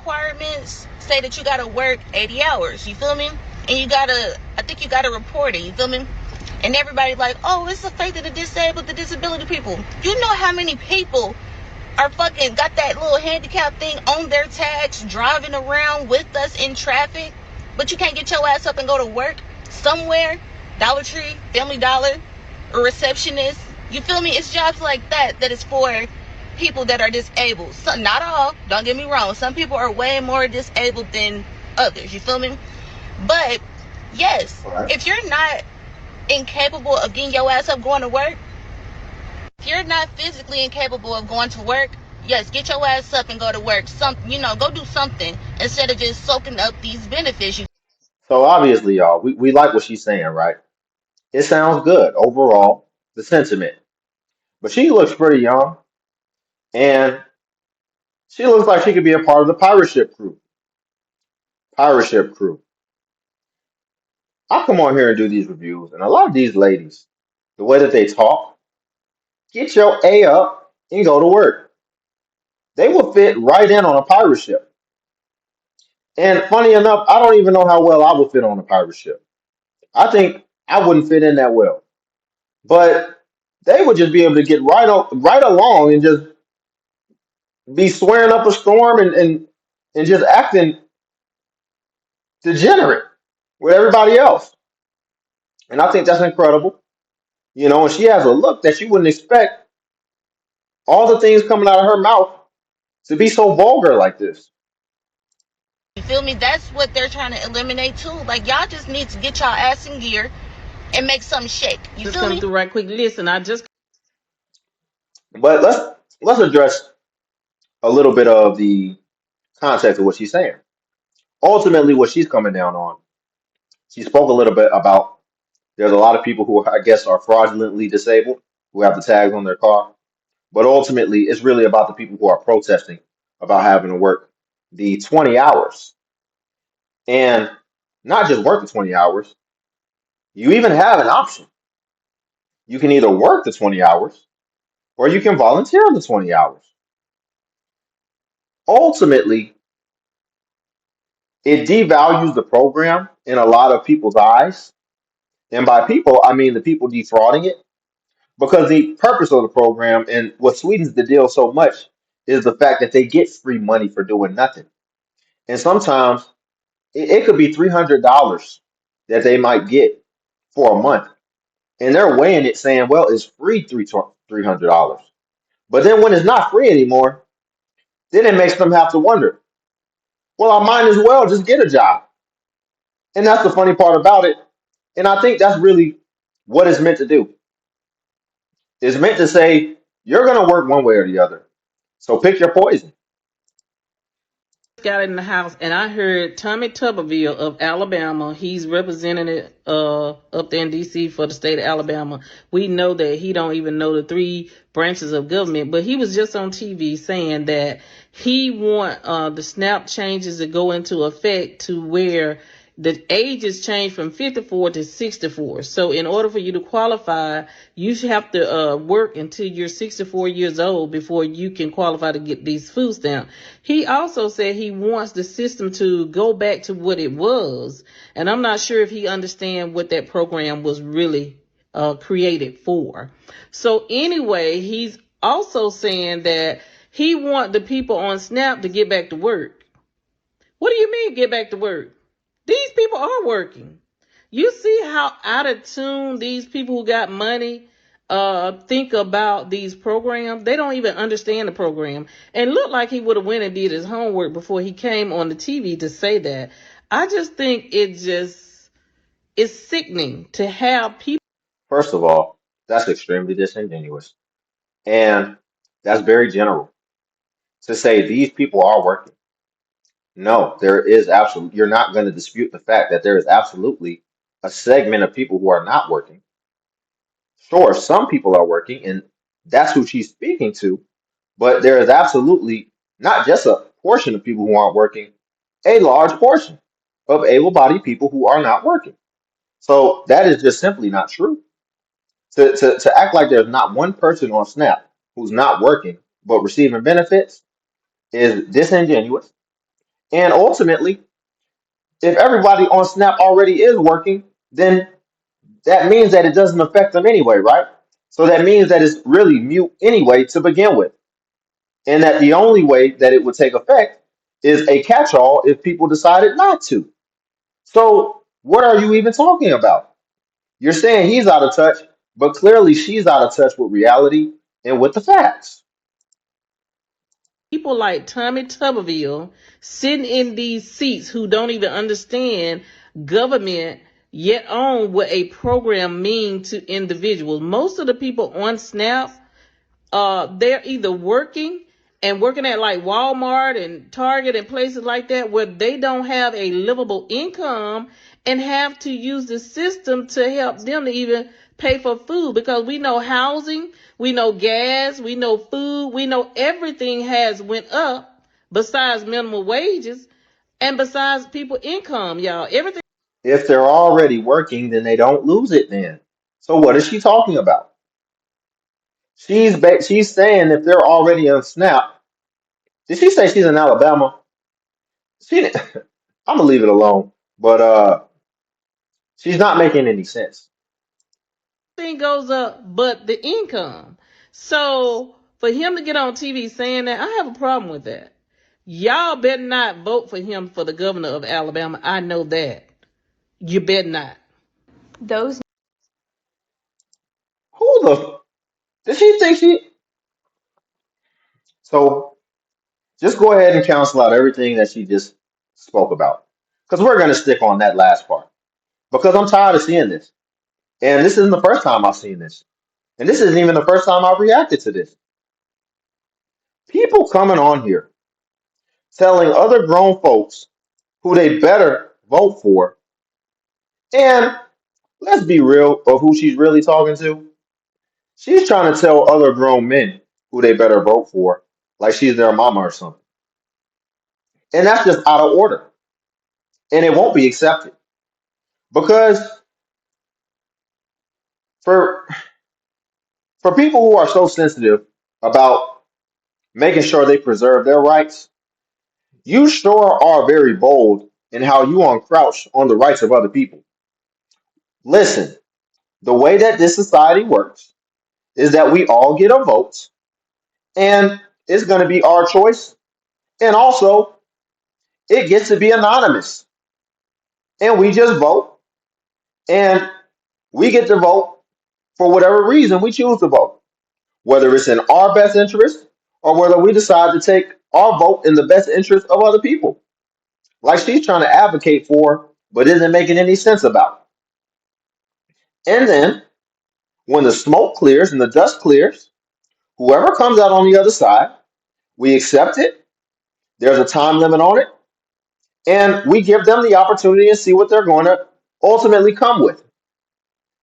requirements say that you gotta work 80 hours. You feel me? And I think you gotta report it. You feel me? And everybody like, oh, it's the fate of the disabled, the disability people. You know how many people are fucking got that little handicap thing on their tags, driving around with us in traffic, but you can't get your ass up and go to work somewhere? Dollar Tree, Family Dollar, a receptionist. You feel me? It's jobs like that is for people that are disabled. Some, not all, don't get me wrong. Some people are way more disabled than others. You feel me? But yes, Right. if you're not incapable of getting your ass up going to work, if you're not physically incapable of going to work, yes, get your ass up and go to work. Go do something instead of just soaking up these benefits. So obviously, y'all, we like what she's saying, right? It sounds good overall, the sentiment. But she looks pretty young, and she looks like she could be a part of the pirate ship crew. Pirate ship crew. I come on here and do these reviews, and a lot of these ladies, the way that they talk, get your A up and go to work. They will fit right in on a pirate ship. And funny enough, I don't even know how well I would fit on a pirate ship. I think I wouldn't fit in that well. But they would just be able to get right along and just be swearing up a storm and just acting degenerate with everybody else. And I think that's incredible. And she has a look that you wouldn't expect all the things coming out of her mouth to be so vulgar like this. You feel me? That's what they're trying to eliminate too. Like, y'all just need to get y'all ass in gear and make something shake. You Just feel come me? through right quick. Listen, I just But let's address a little bit of the context of what she's saying. Ultimately, what she's coming down on, she spoke a little bit about there's a lot of people who I guess are fraudulently disabled who have the tags on their car. But ultimately, it's really about the people who are protesting about having to work the 20 hours. And not just work the 20 hours, you even have an option. You can either work the 20 hours or you can volunteer the 20 hours. Ultimately, it devalues the program in a lot of people's eyes. And by people, I mean the people defrauding it. Because the purpose of the program and what sweetens the deal so much is the fact that they get free money for doing nothing. And sometimes it could be $300 that they might get for a month. And they're weighing it saying, well, it's free $300. But then when it's not free anymore, then it makes them have to wonder, well, I might as well just get a job. And that's the funny part about it. And I think that's really what it's meant to do. It's meant to say, you're going to work one way or the other. So pick your poison. got in the house and I heard Tommy Tuberville of Alabama. He's representing it up there in DC for the state of Alabama. We know that he don't even know the three branches of government, but he was just on TV saying that he want the SNAP changes to go into effect to where the age is changed from 54 to 64. So in order for you to qualify, you should have to work until you're 64 years old before you can qualify to get these food stamps. He also said he wants the system to go back to what it was. And I'm not sure if he understands what that program was really created for. So anyway, he's also saying that he want the people on SNAP to get back to work. What do you mean get back to work? These people are working. You see how out of tune these people who got money think about these programs? They don't even understand the program. And looked like he would have went and did his homework before he came on the TV to say that. I just think it's sickening to have people. First of all, that's extremely disingenuous. And that's very general to say these people are working. No, there is absolutely, you're not going to dispute the fact that there is absolutely a segment of people who are not working. Sure, some people are working, and that's who she's speaking to, but there is absolutely not just a portion of people who aren't working, a large portion of able bodied people who are not working. So that is just simply not true. To act like there's not one person on SNAP who's not working but receiving benefits is disingenuous. And ultimately, if everybody on Snap already is working, then that means that it doesn't affect them anyway, right? So that means that it's really mute anyway to begin with. And that the only way that it would take effect is a catch all if people decided not to. So, what are you even talking about? You're saying he's out of touch, but clearly she's out of touch with reality and with the facts. People like Tommy Tuberville sitting in these seats who don't even understand government yet on what a program means to individuals. Most of the people on Snap, they're either working and working at like Walmart and Target and places like that where they don't have a livable income and have to use the system to help them to even pay for food, because we know housing, we know gas, we know food, we know everything has went up besides minimum wages and besides people income, y'all. Everything. If they're already working, then they don't lose it then. So what is she talking about? She's saying if they're already on Snap, did she say she's in Alabama? She I'm gonna leave it alone. But she's not making any sense. thing goes up but the income. So for him to get on TV saying that, I have a problem with that. Y'all better not vote for him for the governor of Alabama. I know that. You better not. Those Who the did she think she so just go ahead and cancel out everything that she just spoke about. Because we're gonna stick on that last part. Because I'm tired of seeing this. And this isn't the first time I've seen this. And this isn't even the first time I've reacted to this. People coming on here telling other grown folks who they better vote for. And let's be real of who she's really talking to. She's trying to tell other grown men who they better vote for, like she's their mama or something. And that's just out of order. And it won't be accepted. Because for for people who are so sensitive about making sure they preserve their rights, you sure are very bold in how you encroach on the rights of other people. Listen, the way that this society works is that we all get a vote, and it's going to be our choice. And also, it gets to be anonymous. And we just vote, and we get to vote for whatever reason we choose to vote, whether it's in our best interest or whether we decide to take our vote in the best interest of other people, like she's trying to advocate for, but isn't making any sense about. And then, when the smoke clears and the dust clears, whoever comes out on the other side, we accept it. There's a time limit on it, and we give them the opportunity to see what they're going to ultimately come with.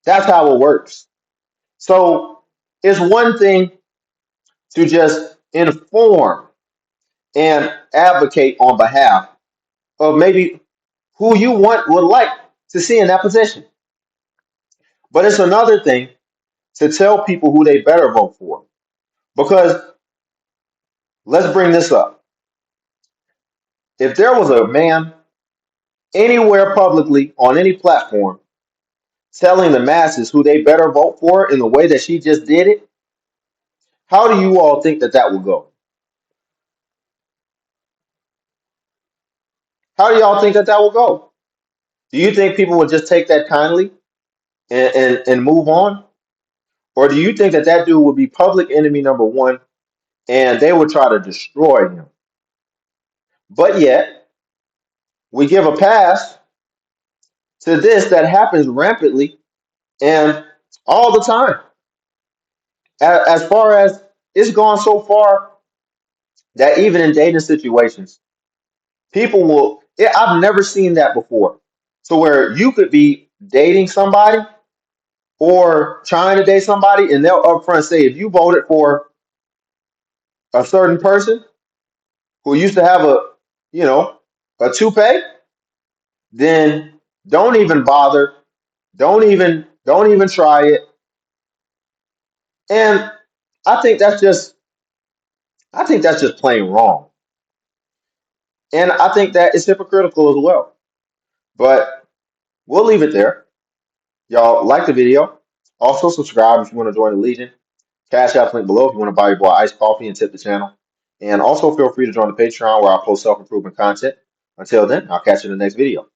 That's how it works. So it's one thing to just inform and advocate on behalf of maybe who you would like to see in that position. But it's another thing to tell people who they better vote for. Because let's bring this up. If there was a man anywhere publicly on any platform telling the masses who they better vote for in the way that she just did it, how do you all think that that would go? How do y'all think that that would go? Do you think people would just take that kindly and move on? Or do you think that that dude would be public enemy number one and they would try to destroy him? But yet, we give a pass to this that happens rampantly and all the time. As far as it's gone so far that even in dating situations, people will. I've never seen that before. So where you could be dating somebody or trying to date somebody, and they'll upfront say, if you voted for a certain person who used to have you know, a toupee, then don't even bother. Don't even try it. And I think that's just, I think that's just plain wrong. And I think that is hypocritical as well. But we'll leave it there. Y'all like the video. Also subscribe if you want to join the Legion. Cash App link below if you want to buy your boy iced coffee and tip the channel. And also feel free to join the Patreon where I post self-improvement content. Until then, I'll catch you in the next video.